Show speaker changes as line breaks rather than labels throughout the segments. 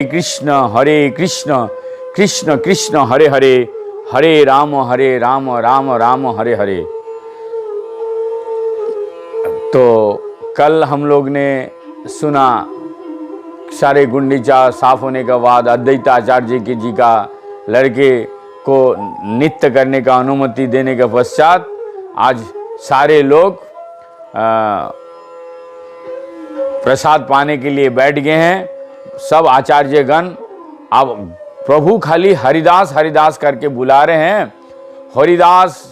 हरे कृष्ण कृष्ण कृष्ण हरे हरे, हरे राम राम राम हरे हरे। तो कल हम लोग ने सुना सारे गुंडीचा साफ होने के बाद अद्वैत आचार्य जी का लड़के को नृत्य करने का अनुमति देने के पश्चात आज सारे लोग प्रसाद पाने के लिए बैठ गए हैं। सब आचार्यगण अब प्रभु खाली हरिदास हरिदास करके बुला रहे हैं, हरिदास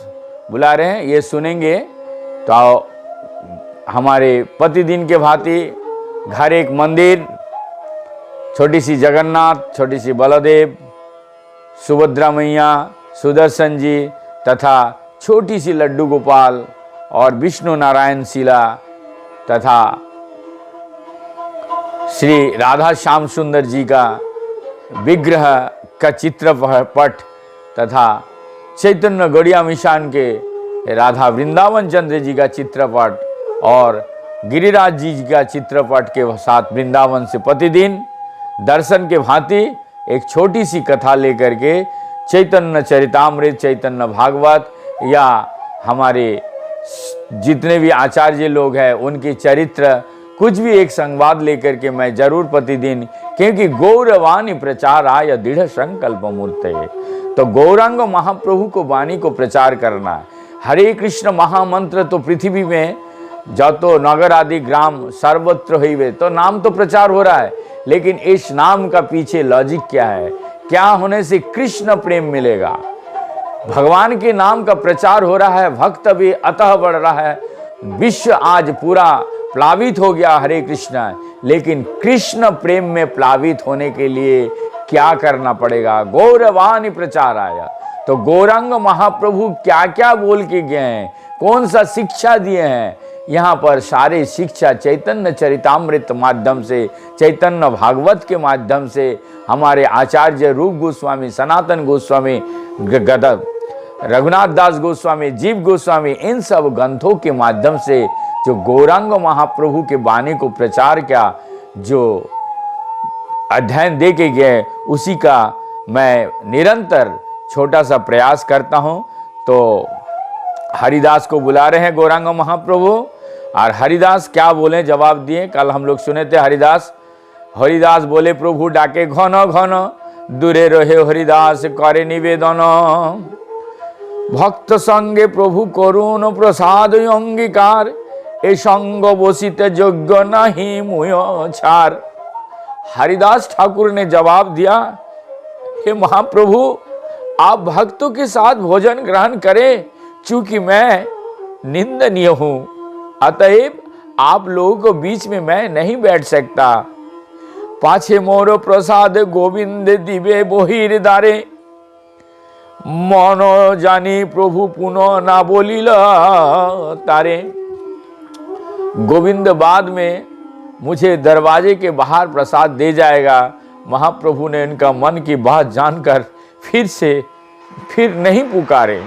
बुला रहे हैं, ये सुनेंगे। तो हमारे प्रतिदिन के भांति घर एक मंदिर, छोटी सी जगन्नाथ, छोटी सी बलदेव, सुभद्रा मैया, सुदर्शन जी तथा छोटी सी लड्डू गोपाल और विष्णु नारायण शिला तथा श्री राधा श्याम सुंदर जी का विग्रह का चित्रपट तथा चैतन्य गौड़िया मिशन के राधा वृंदावन चंद्र जी का चित्रपट और गिरिराज जी का चित्रपट के साथ वृंदावन से प्रतिदिन दर्शन के भांति एक छोटी सी कथा लेकर के चैतन्य चरितामृत, चैतन्य भागवत या हमारे जितने भी आचार्य लोग हैं उनके चरित्र कुछ भी एक संवाद लेकर के मैं जरूर प्रतिदिन, क्योंकि गौरवाणी प्रचार आय दृढ़ संकल्प मूर्त है। तो गौरांग महाप्रभु को वाणी को प्रचार करना है। हरे कृष्ण महामंत्र तो पृथ्वी में जतो नगर आदि ग्राम सर्वत्र हुए, तो नाम तो प्रचार हो रहा है, लेकिन इस नाम का पीछे लॉजिक क्या है? क्या होने से कृष्ण प्रेम मिलेगा? भगवान के नाम का प्रचार हो रहा है, भक्त भी अतः बढ़ रहा है, विश्व आज पूरा प्लावित हो गया हरे कृष्ण, लेकिन कृष्ण प्रेम में प्लावित होने के लिए क्या करना पड़ेगा? गौरवाणी प्रचार आया। तो गौरांग महाप्रभु क्या क्या बोल के गए हैं, कौन सा शिक्षा दिए हैं, यहाँ पर सारे शिक्षा चैतन्य चरितामृत माध्यम से, चैतन्य भागवत के माध्यम से हमारे आचार्य रूप गोस्वामी, सनातन गोस्वामी, रघुनाथ दास गोस्वामी, जीव गोस्वामी, इन सब ग्रंथों के माध्यम से जो गौरांग महाप्रभु के वाणी को प्रचार क्या जो अध्ययन दे के गए, उसी का मैं निरंतर छोटा सा प्रयास करता हूँ। तो हरिदास को बुला रहे हैं गौरांग महाप्रभु, और हरिदास क्या बोले जवाब दिए। कल हम लोग सुने थे हरिदास बोले प्रभु डाके घन घन, दूरे रहे हरिदास करे निवेदन, भक्त संगे प्रभु करुण प्रसाद अंगीकार, ए संग बसिते योग्य नहीं मुय छार। हरिदास ठाकुर ने जवाब दिया, हे महाप्रभु आप भक्तों के साथ भोजन ग्रहण करें, चूंकि मैं निंदनीय हूं, अतएव आप लोगों के बीच में मैं नहीं बैठ सकता। पाछे मोर प्रसाद गोविंद दिवे बहिर दारे, मन जानी प्रभु पुनः ना बोलिल तारे। गोविंद बाद में मुझे दरवाजे के बाहर प्रसाद दे जाएगा। महाप्रभु ने इनका मन की बात जानकर फिर नहीं पुकारे।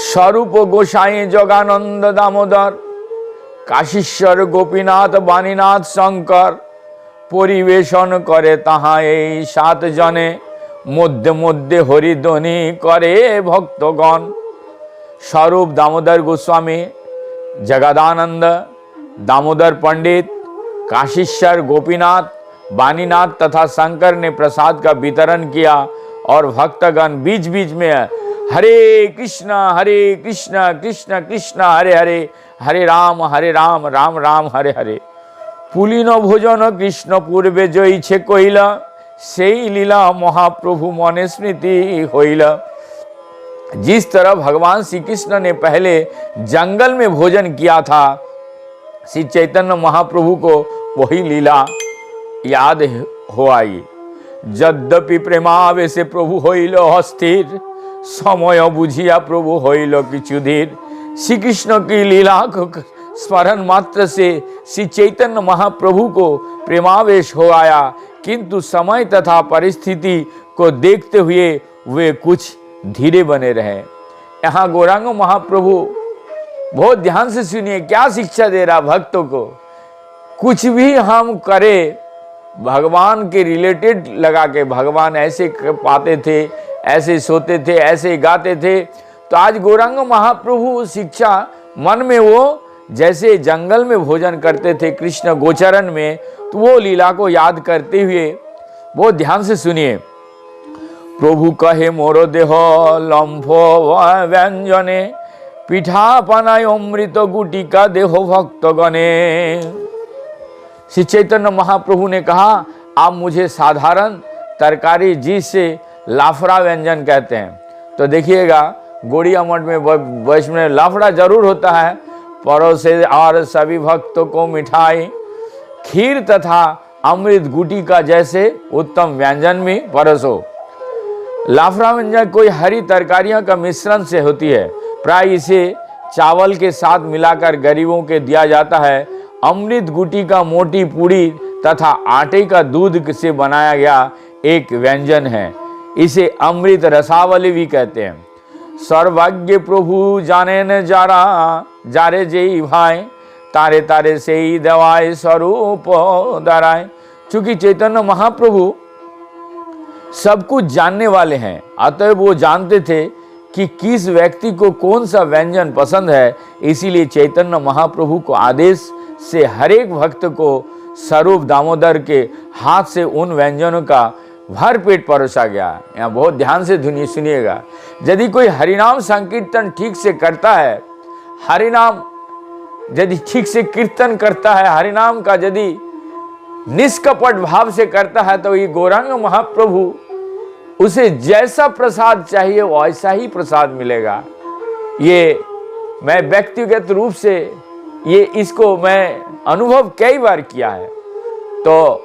स्वरूप गोसाई जगानंद दामोदर, काशीश्वर गोपीनाथ बानीनाथ शंकर, परिवेशन करे ताहा এই सात जने, मध्य मध्य हरिध्वनि करे भक्तगण। स्वरूप दामोदर गोस्वामी, जगदानंद दामोदर पंडित, काशीश्वर गोपीनाथ, बानीनाथ तथा शंकर ने प्रसाद का वितरण किया, और भक्तगण बीच बीच में हरे कृष्ण कृष्ण कृष्ण हरे हरे, हरे राम राम राम हरे हरे। पुलिन भोजन कृष्ण पूर्वे जईछे कहिला, सेई लीला महाप्रभु मने स्मृति होइला। जिस तरह भगवान श्री कृष्ण ने पहले जंगल में भोजन किया था, श्री चैतन्य महाप्रभु को वही लीला याद हो आई। यद्यपि प्रेमावेश प्रभु होइल अस्थिर, समय बुझिया प्रभु होइल किछु धीर। श्री कृष्ण की लीला को स्मरण मात्र से श्री चैतन्य महाप्रभु को प्रेमावेश हो आया, किंतु समय तथा परिस्थिति को देखते हुए वे कुछ धीरे बने रहे। यहाँ गौरांग महाप्रभु बहुत ध्यान से सुनिए क्या शिक्षा दे रहा भक्तों को। कुछ भी हम करें भगवान के रिलेटेड लगा के, भगवान ऐसे पाते थे, ऐसे सोते थे, ऐसे गाते थे। तो आज गौरांग महाप्रभु शिक्षा मन में वो जैसे जंगल में भोजन करते थे कृष्ण गोचरण में, तो वो लीला को याद करते हुए बहुत ध्यान से सुनिए। प्रभु कहे मोर देह लम्फ व्यंजने, पिठा पानाय अमृत गुटिका देह भक्त गणे। श्री चैतन्य महाप्रभु ने कहा आप मुझे साधारण तरकारी जिससे लाफड़ा व्यंजन कहते हैं। तो देखिएगा गौड़िया मठ में वैष्णव लाफड़ा जरूर होता है, परोसे और सभी भक्तों को मिठाई, खीर तथा अमृत गुटिका जैसे उत्तम व्यंजन में परोसो। लाफड़ा व्यंजन कोई हरी तरकारियों का मिश्रण से होती है, प्राय इसे चावल के साथ मिलाकर गरीबों के दिया जाता है। अमृत गुटिका मोटी पूड़ी तथा आटे का दूध से बनाया गया एक व्यंजन है, इसे अमृत रसावली भी कहते हैं। सर्वज्ञ प्रभु जाने न जारा जारे जेई भाई, तारे तारे से ही दवाए स्वरूप दराए। चूंकि चैतन्य महाप्रभु सब कुछ जानने वाले हैं, अतः वो जानते थे कि किस व्यक्ति को कौन सा व्यंजन पसंद है, इसीलिए चैतन्य महाप्रभु को आदेश से हर एक भक्त को स्वरूप दामोदर के हाथ से उन व्यंजनों का भर पेट परोसा गया। यहाँ बहुत ध्यान से सुनिएगा। यदि कोई हरिनाम संकीर्तन ठीक से करता है, हरिनाम यदि ठीक से कीर्तन करता है, हरिनाम का यदि निष्कपट भाव से करता है, तो ये गौरांग महाप्रभु उसे जैसा प्रसाद चाहिए वैसा ही प्रसाद मिलेगा। ये मैं व्यक्तिगत रूप से इसको मैं अनुभव कई बार किया है। तो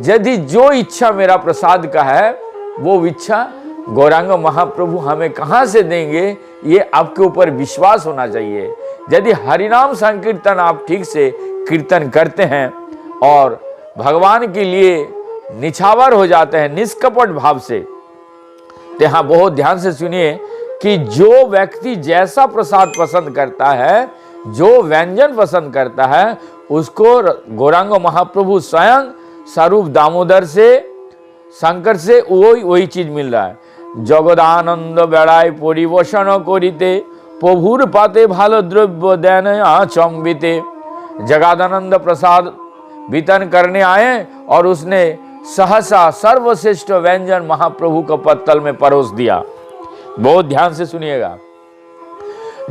यदि जो इच्छा मेरा प्रसाद का है, वो इच्छा गौरांग महाप्रभु हमें कहाँ से देंगे, ये आपके ऊपर विश्वास होना चाहिए। यदि हरिनाम संकीर्तन आप ठीक से कीर्तन करते हैं और भगवान के लिए निछावर हो जाते हैं निष्कपट भाव से, तो यहाँ बहुत ध्यान से सुनिए कि जो व्यक्ति जैसा प्रसाद पसंद करता है, जो व्यंजन पसंद करता है, उसको गौरांग महाप्रभु स्वयं स्वरूप दामोदर से, शंकर से वही चीज मिल रहा है। जगदानंद बेड़ाय परिवेशन करिते, प्रभुर पाते भालो द्रव्य देन आचंबिते। जगदानंद प्रसाद वितरण करने आए और उसने सहसा सर्वश्रेष्ठ व्यंजन महाप्रभु को पत्तल में परोस दिया। बहुत ध्यान से सुनिएगा।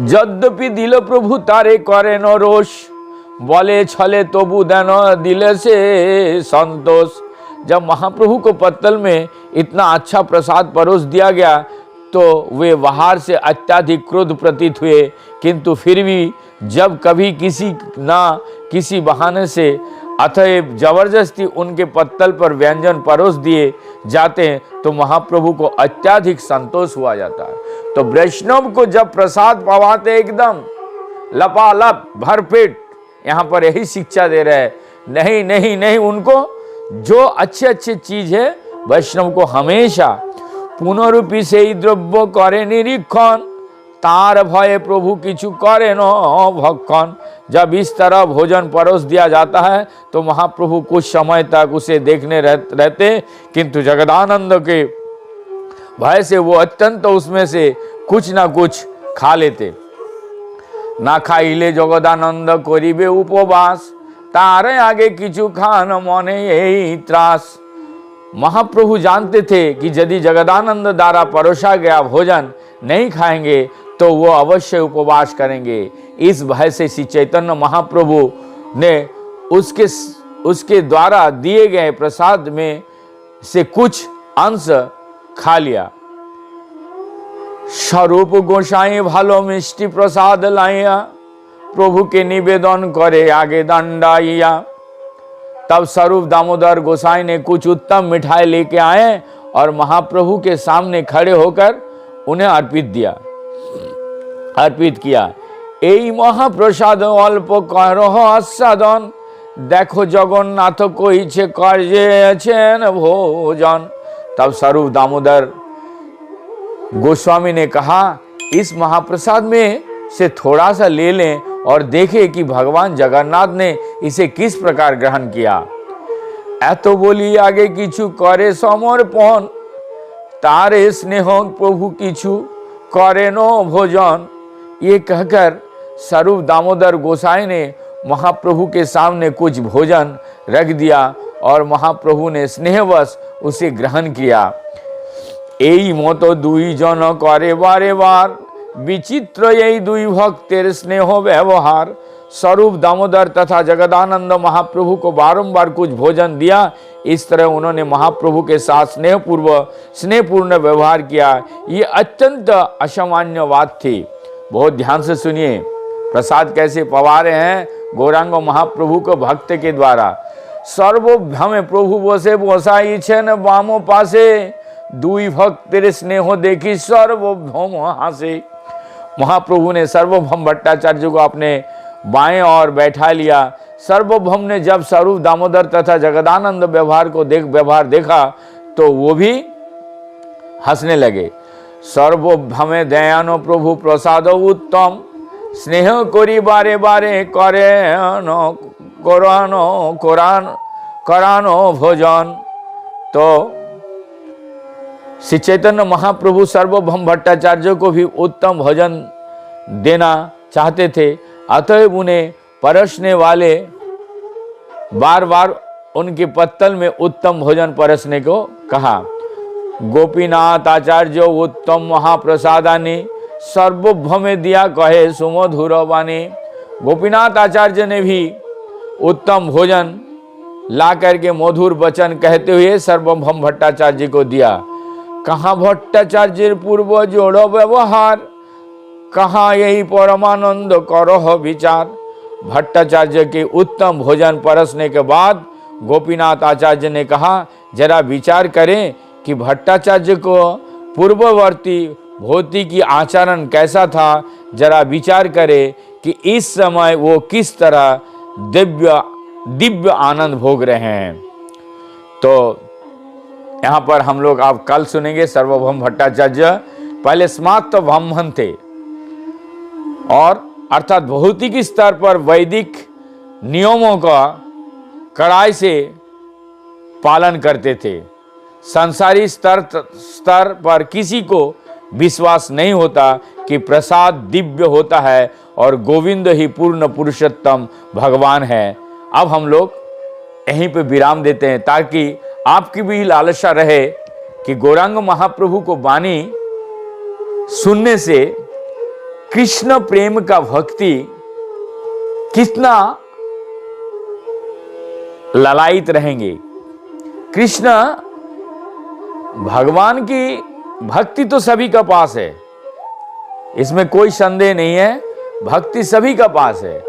यद्यपि दिल प्रभु तारे करे न रोष, बोले छले तबु देन दिले से संतोष। जब महाप्रभु को पत्तल में इतना अच्छा प्रसाद परोस दिया गया तो वे बाहर से अत्यधिक क्रोध प्रतीत हुए, किंतु फिर भी जब कभी किसी बहाने से अतएव जबरदस्ती उनके पत्तल पर व्यंजन परोस दिए जाते हैं तो महाप्रभु को अत्यधिक संतोष हुआ जाता है। तो वैष्णव को जब प्रसाद पवाते एकदम लपालप भरपेट, यहाँ पर यही शिक्षा दे रहे हैं। नहीं नहीं नहीं, उनको जो अच्छे अच्छे चीज है वैष्णव को हमेशा पुनरूपी से ही द्रव्य करे निरीक्षण, तार भय प्रभु किछु करे न भक्षण। जब इस तरह भोजन परोस दिया जाता है तो महाप्रभु कुछ समय तक उसे देखने रहते, किंतु जगदानंद के भय से वो अत्यंत उसमें से कुछ ना कुछ खा लेते। ना खाइले जगदानंद करिबे उपवास, तारे आगे किछु खान मने यही त्रास। महाप्रभु जानते थे कि यदि जगदानंद द्वारा परोसा गया भोजन नहीं खाएंगे तो वो अवश्य उपवास करेंगे। इस भय से श्री चैतन्य महाप्रभु ने उसके द्वारा दिए गए प्रसाद में से कुछ अंश खा लिया। स्वरूप गोसाई भालो मिष्टि प्रसाद लाइया, प्रभु के निवेदन करे आगे दंडाइया। तब स्वरूप दामोदर गोसाई ने कुछ उत्तम मिठाई लेके आए और महाप्रभु के सामने खड़े होकर उन्हें अर्पित किया। এই মহাপ্রসাদ অল্প করহ আস্বাদন, देखो जगन्नाथ কইছে করেছেন भोजन। तब स्वरूप दामोदर गोस्वामी ने कहा इस महाप्रसाद में से थोड़ा सा ले लें और देखें कि भगवान जगन्नाथ ने इसे किस प्रकार ग्रहण किया। एतो बोली आगे किछु करे समर्पण, तारे स्नेह प्रभु किछु करे नो भोजन। ये कहकर स्वरूप दामोदर गोसाई ने महाप्रभु के सामने कुछ भोजन रख दिया और महाप्रभु ने स्नेहवश उसे ग्रहण किया। এই মতো দুইজন করে বারে বার, विचित्र यही दुई भक्तेर स्नेह व्यवहार। स्वरूप दामोदर तथा जगदानंद महाप्रभु को बारंबार कुछ भोजन दिया। इस तरह उन्होंने महाप्रभु के साथ स्नेहपूर्ण व्यवहार किया। ये अत्यंत असामान्य बात थी। बहुत ध्यान से सुनिए, प्रसाद कैसे पवा रहे हैं गौरांग महाप्रभु को भक्त के द्वारा। सर्वभ्रमे प्रभु बसे बसाई छेन बामो पासे, दुई भक्तेर स्नेह देखी सर्वभौम हासे। महाप्रभु ने सर्वभौम भट्टाचार्य को अपने बाएं और बैठा लिया। सर्वभौम ने जब स्वरूप दामोदर तथा जगदानंद व्यवहार देखा तो वो भी हंसने लगे। सर्वभौमे दयानो प्रभु प्रसाद उत्तम, स्नेह करी बारे बारे करानो भोजन। तो श्री चैतन्य महाप्रभु सर्वभौम भट्टाचार्य को भी उत्तम भोजन देना चाहते थे, अतएव उन्हें परसने वाले बार बार उनके पत्तल में उत्तम भोजन परसने को कहा। गोपीनाथ आचार्य उत्तम महाप्रसादानी, सर्वभौमे दिया कहे सुमधुर वाणी। गोपीनाथ आचार्य ने भी उत्तम भोजन ला करके मधुर वचन कहते हुए सर्वभौम भट्टाचार्य को दिया। कहाँ भट्टाचार्य पूर्व जोड़ो व्यवहार, कहाँ यही परमानंद करो विचार। भट्टाचार्य के उत्तम भोजन परसने के बाद गोपीनाथ आचार्य ने कहा, जरा विचार करें कि भट्टाचार्य को पूर्ववर्ती भौतिकी आचरण कैसा था। जरा विचार करें कि इस समय वो किस तरह दिव्य आनंद भोग रहे हैं। तो यहाँ पर हम लोग आप कल सुनेंगे सर्वभौम भट्टाचार्य पहले स्मार्त ब्राह्मण थे और अर्थात भौतिक स्तर पर वैदिक नियमों का कड़ाई से पालन करते थे। संसारी स्तर पर किसी को विश्वास नहीं होता कि प्रसाद दिव्य होता है और गोविंद ही पूर्ण पुरुषोत्तम भगवान है। अब हम लोग यहीं पे विराम देते हैं ताकि आपकी भी लालसा रहे कि गौरांग महाप्रभु को वाणी सुनने से कृष्ण प्रेम का भक्ति कितना ललायित रहेंगे। कृष्ण भगवान की भक्ति तो सभी का पास है, इसमें कोई संदेह नहीं है, भक्ति सभी का पास है।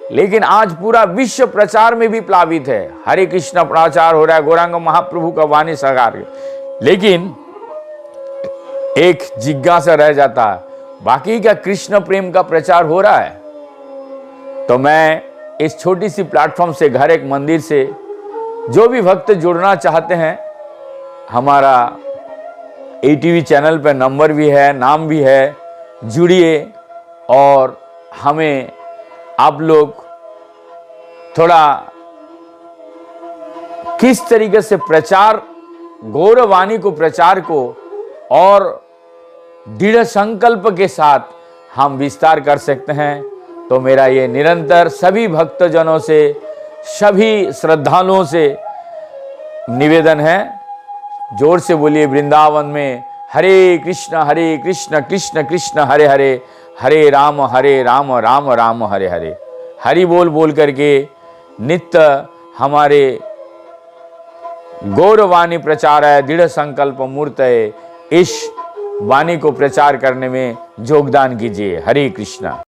लेकिन आज पूरा विश्व प्रचार में भी प्लावित है। हरे कृष्ण प्रचार हो रहा है, गौरांग महाप्रभु का वाणी सगार। लेकिन एक जिज्ञासा रह जाता है, बाकी क्या कृष्ण प्रेम का प्रचार हो रहा है? तो मैं इस छोटी सी प्लेटफॉर्म से, घर एक मंदिर से, जो भी भक्त जुड़ना चाहते हैं, हमारा ATV चैनल पर नंबर भी है, नाम भी है, जुड़िए और हमें आप लोग थोड़ा किस तरीके से प्रचार, गौरवाणी को प्रचार को और दृढ़ संकल्प के साथ हम विस्तार कर सकते हैं। तो मेरा ये निरंतर सभी भक्तजनों से, सभी श्रद्धालुओं से निवेदन है, जोर से बोलिए वृंदावन में हरे कृष्ण कृष्ण कृष्ण हरे हरे, हरे राम राम राम हरे हरे। हरि बोल करके नित्य हमारे गौरवाणी प्रचार है, दृढ़ संकल्प मूर्त है, इस वाणी को प्रचार करने में योगदान कीजिए। हरे कृष्णा।